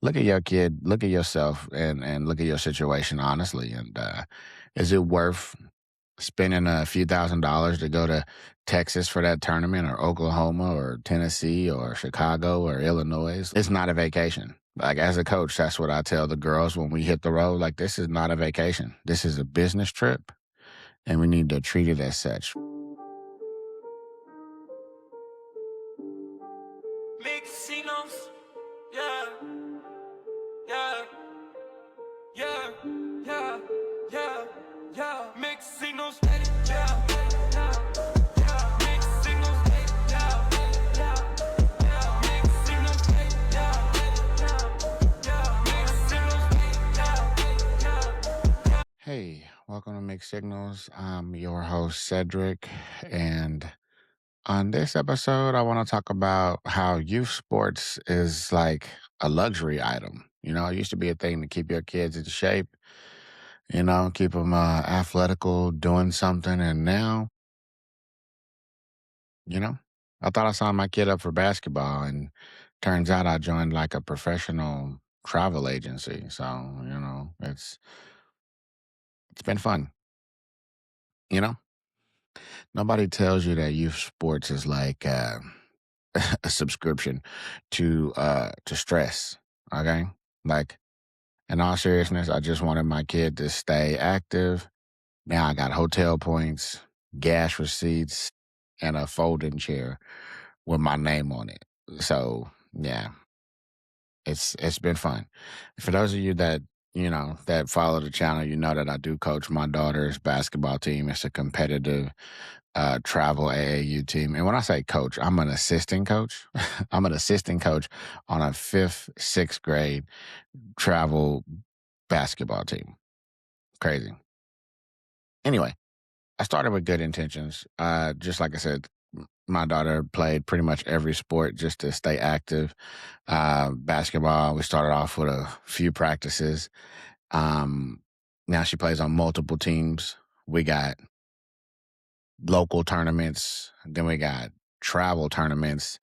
look at your kid, look at yourself, and look at your situation honestly. And is it worth spending a few $1,000s to go to Texas for that tournament, or Oklahoma, or Tennessee, or Chicago, or Illinois? It's not a vacation. Like, as a coach, that's what I tell the girls when we hit the road. Like, this is not a vacation. This is a business trip, and we need to treat it as such. Mixed signals, yeah, yeah, yeah, yeah, yeah, yeah. Mixed signals, yeah, yeah, yeah. Mixed signals, yeah, yeah, yeah. Mixed signals, yeah, yeah, yeah. Mixed signals, yeah, yeah. Hey, welcome to Mixed Signals. I'm your host, Cedric, and on this episode, I want to talk about how youth sports is like a luxury item. It used to be a thing to keep your kids in shape, keep them athletical, doing something. And now, you know, I thought I signed my kid up for basketball, and turns out I joined like a professional travel agency. So, it's been fun. You know, nobody tells you that youth sports is like a subscription to stress. Okay. Like, in all seriousness, I just wanted my kid to stay active. Now I got hotel points, gas receipts, and a folding chair with my name on it. So yeah, it's been fun. For those of you that follow the channel, you know that I do coach my daughter's basketball team. It's a competitive travel AAU team. And when I say coach, I'm an assistant coach. I'm an assistant coach on a fifth, sixth grade travel basketball team. Crazy. Anyway, I started with good intentions. Just like I said, my daughter played pretty much every sport just to stay active. Basketball, we started off with a few practices. Um, Now she plays on multiple teams. We got local tournaments, then we got travel tournaments,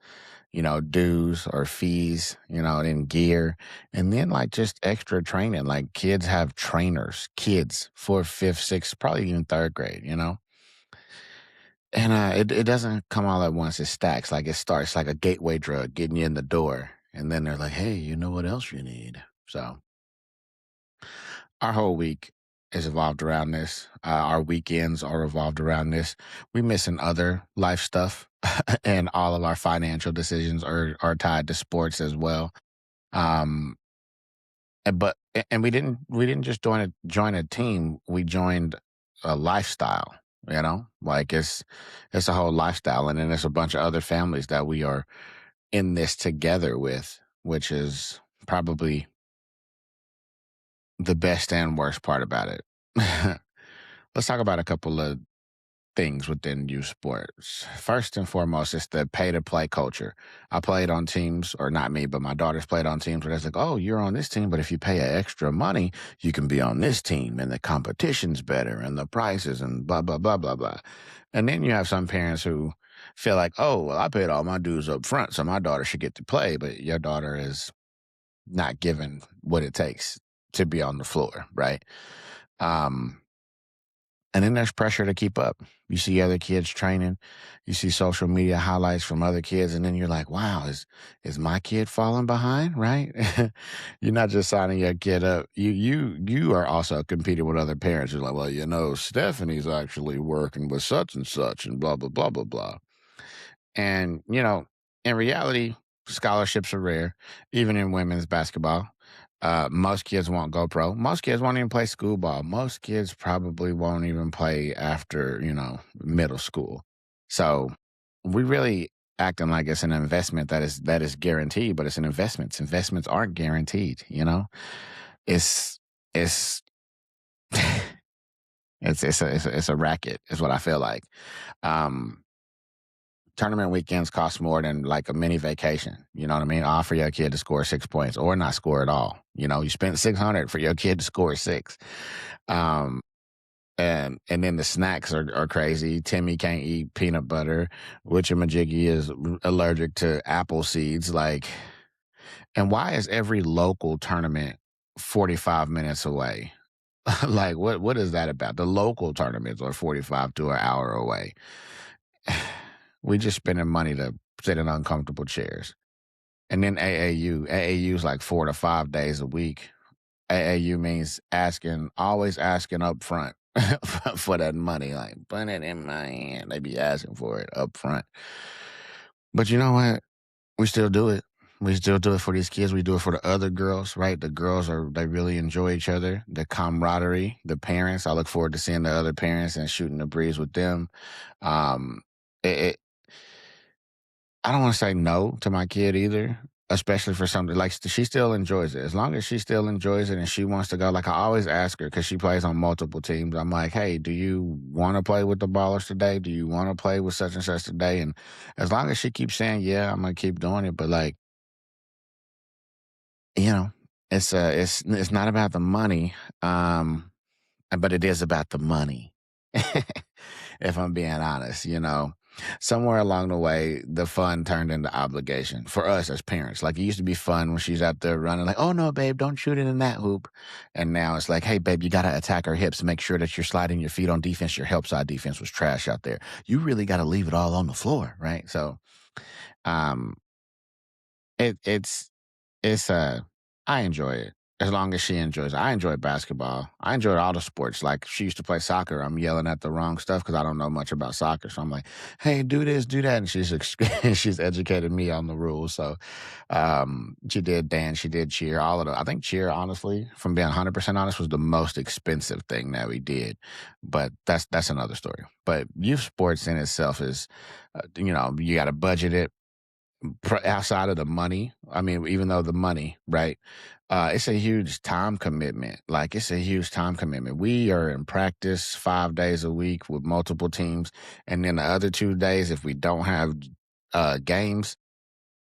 dues or fees, then gear, and then like just extra training. Like, kids have trainers, kids, fourth, fifth, sixth, probably even third grade. And it doesn't come all at once. It stacks. Like, it starts like a gateway drug getting you in the door. And then they're like, hey, you know what else you need? So our whole week is evolved around this. Our weekends are revolved around this. We missing other life stuff, and all of our financial decisions are tied to sports as well. Um, and we didn't just join a team. We joined a lifestyle. Like, it's a whole lifestyle, and then there's a bunch of other families that we are in this together with, which is probably the best and worst part about it. Let's talk about a couple of things within youth sports. First and foremost, it's the pay to play culture. I played on teams, or not me, but my daughters played on teams where it's like, oh, you're on this team, but if you pay extra money, you can be on this team, and the competition's better, and the prices, and blah, blah, blah, blah, blah. And then you have some parents who feel like, oh, well, I paid all my dues up front, so my daughter should get to play, but your daughter is not given what it takes to be on the floor, right? Um, and then there's pressure to keep up. You see other kids training, you see social media highlights from other kids, and then you're like, wow, is my kid falling behind, right? You're not just signing your kid up. You are also competing with other parents. You're like, well, Stephanie's actually working with such and blah, blah, blah, blah, blah. And, in reality, scholarships are rare, even in women's basketball. Most kids won't go pro. Most kids won't even play school ball. Most kids probably won't even play after, middle school. So we really acting like it's an investment that is guaranteed, but it's an investment. Investments aren't guaranteed, It's it's it's a racket, is what I feel like. Um Tournament weekends cost more than like a mini vacation. You know what I mean? Offer your kid to score 6 points or not score at all. You spent 600 for your kid to score six. Um, and then the snacks are crazy. Timmy can't eat peanut butter. Witchamajiggy is allergic to apple seeds. Like, And why is every local tournament 45 minutes away? Like, what is that about? The local tournaments are 45 to an hour away. We just spending money to sit in uncomfortable chairs. And then AAU is like 4 to 5 days a week. AAU means asking, always asking up front for that money. Like, put it in my hand. They be asking for it up front. But you know what? We still do it. We still do it for these kids. We do it for the other girls, right? The girls they really enjoy each other, the camaraderie, the parents. I look forward to seeing the other parents and shooting the breeze with them. Um, it, I don't want to say no to my kid either, especially for something like she still enjoys it. As long as she still enjoys it and she wants to go, like I always ask her because she plays on multiple teams. I'm like, hey, do you want to play with the ballers today? Do you want to play with such and such today? And as long as she keeps saying, yeah, I'm gonna keep doing it. But like, you know, it's not about the money, but it is about the money. If I'm being honest, somewhere along the way, the fun turned into obligation for us as parents. Like it used to be fun when she's out there running, like, oh no, babe, don't shoot it in that hoop. And now it's like, hey, babe, you got to attack her hips, make sure that you're sliding your feet on defense. Your help side defense was trash out there. You really got to leave it all on the floor, right? So, um, it's I enjoy it as long as she enjoys it. I enjoy basketball. I enjoy all the sports. Like she used to play soccer. I'm yelling at the wrong stuff because I don't know much about soccer. So I'm like, "Hey, do this, do that," and she's educated me on the rules. So she did dance, she did cheer, all of the. I think cheer, honestly, from being 100% honest, was the most expensive thing that we did. But that's another story. But youth sports in itself is, you got to budget it outside of the money. I mean, even though the money, right? It's a huge time commitment. Like it's a huge time commitment. We are in practice 5 days a week with multiple teams, and then the other 2 days, if we don't have games,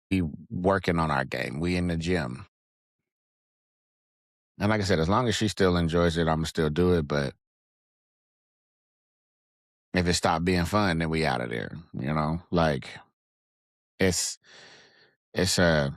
we working on our game. We in the gym, and like I said, as long as she still enjoys it, I'm gonna still do it. But if it stopped being fun, then we out of there. Like it's it's. I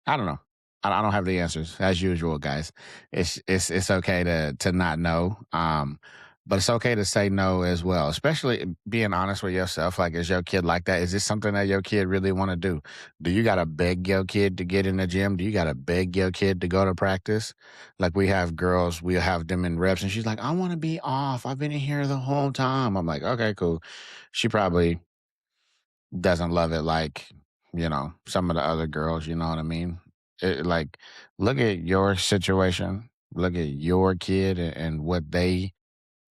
don't know. I don't have the answers as usual, guys. It's okay to not know. But it's okay to say no as well. Especially being honest with yourself. Like, is your kid like that? Is this something that your kid really want to do? Do you gotta beg your kid to get in the gym? Do you gotta beg your kid to go to practice? Like we have girls, we have them in reps, and she's like, I want to be off. I've been in here the whole time. I'm like, okay, cool. She probably doesn't love it like, some of the other girls, you know what I mean? Like, look at your situation, look at your kid and what they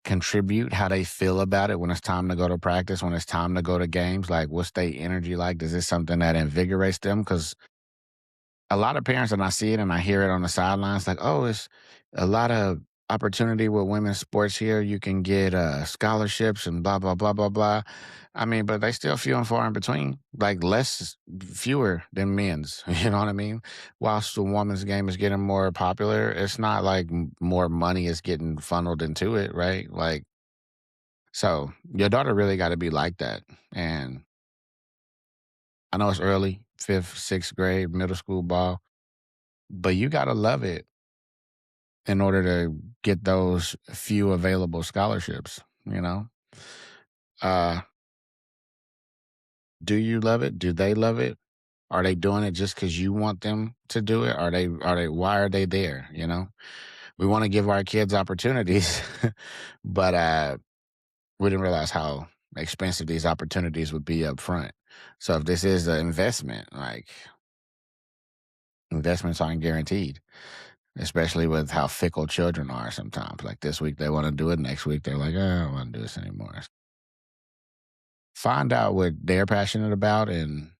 contribute, how they feel about it when it's time to go to practice, when it's time to go to games. Like, what's their energy like? Is this something that invigorates them? Because a lot of parents, and I see it and I hear it on the sidelines, like, oh, it's a lot of opportunity with women's sports here. You can get scholarships and blah, blah, blah, blah, blah. I mean, but they still few and far in between, like fewer than men's. You know what I mean? Whilst the women's game is getting more popular, it's not like more money is getting funneled into it, right? Like, so your daughter really got to be like that. And I know it's early, fifth, sixth grade, middle school ball, but you got to love it in order to get those few available scholarships, you know? Uh, do you love it? Do they love it? Are they doing it just because you want them to do it? Why are they there? We want to give our kids opportunities, but we didn't realize how expensive these opportunities would be up front. So if this is an investment, like investments aren't guaranteed, especially with how fickle children are sometimes. Like this week they want to do it, next week they're like, I don't want to do this anymore. Find out what they're passionate about and,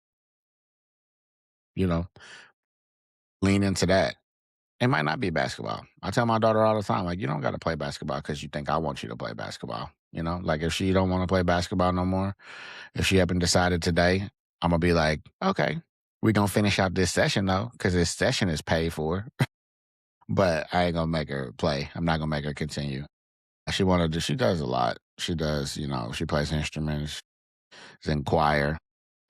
you know, lean into that. It might not be basketball. I tell my daughter all the time, like, you don't got to play basketball because you think I want you to play basketball. Like if she don't want to play basketball no more, if she haven't decided today, I'm going to be like, okay, we're going to finish out this session though, because this session is paid for, but I ain't going to make her play. I'm not going to make her continue. She does a lot. She does, she plays instruments, she's in choir.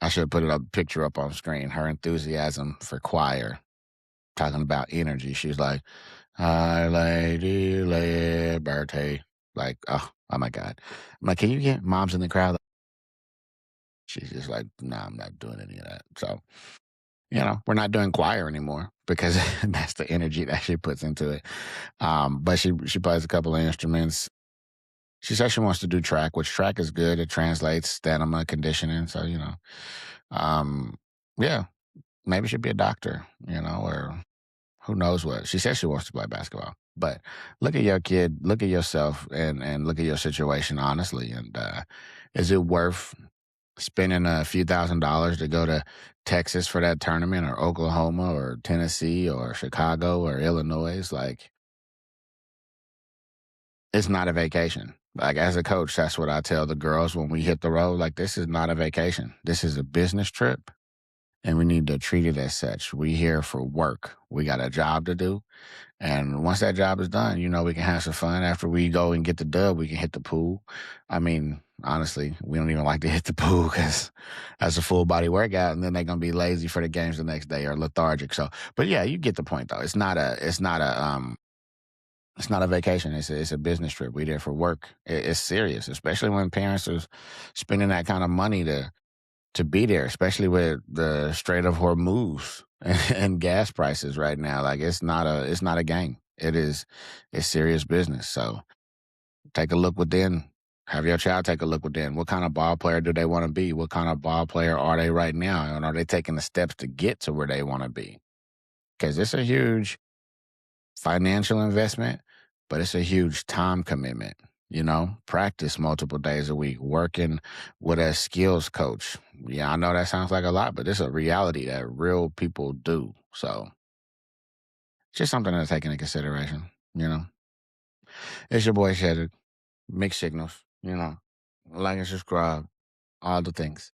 I should put a picture up on screen, her enthusiasm for choir. talking about energy. She's like, "Hi, Lady Liberty." Like, oh my God. I'm like, "Can you get moms in the crowd?" She's just like, "Nah, I'm not doing any of that." So, we're not doing choir anymore because that's the energy that she puts into it. But she plays a couple of instruments. She says she wants to do track, which track is good. It translates stamina conditioning. So, um, yeah, maybe she'd be a doctor, or who knows what. She says she wants to play basketball. But look at your kid, look at yourself, and look at your situation honestly. And is it worth spending a few $1,000s to go to Texas for that tournament, or Oklahoma, or Tennessee, or Chicago, or Illinois? Like, it's not a vacation. Like, as a coach, that's what I tell the girls when we hit the road. Like, this is not a vacation. This is a business trip, and we need to treat it as such. We here for work. We got a job to do. And once that job is done, we can have some fun. After we go and get the dub, we can hit the pool. I mean, honestly, we don't even like to hit the pool because that's a full body workout, and then they're gonna be lazy for the games the next day or lethargic. So, but yeah, you get the point though. It's not a vacation. It's a business trip. We there for work. It's serious, especially when parents are spending that kind of money to be there, especially with the Strait of Hormuz and gas prices right now. Like, it's not a game. It's serious business. So take a look within. Have your child take a look within. What kind of ball player do they want to be? What kind of ball player are they right now? And are they taking the steps to get to where they want to be? Because it's a huge financial investment, but it's a huge time commitment. Practice multiple days a week, working with a skills coach. Yeah, I know that sounds like a lot, but it's a reality that real people do. So just something to take into consideration. You know, it's your boy Cedric. Mixed signals. Like and subscribe, all the things.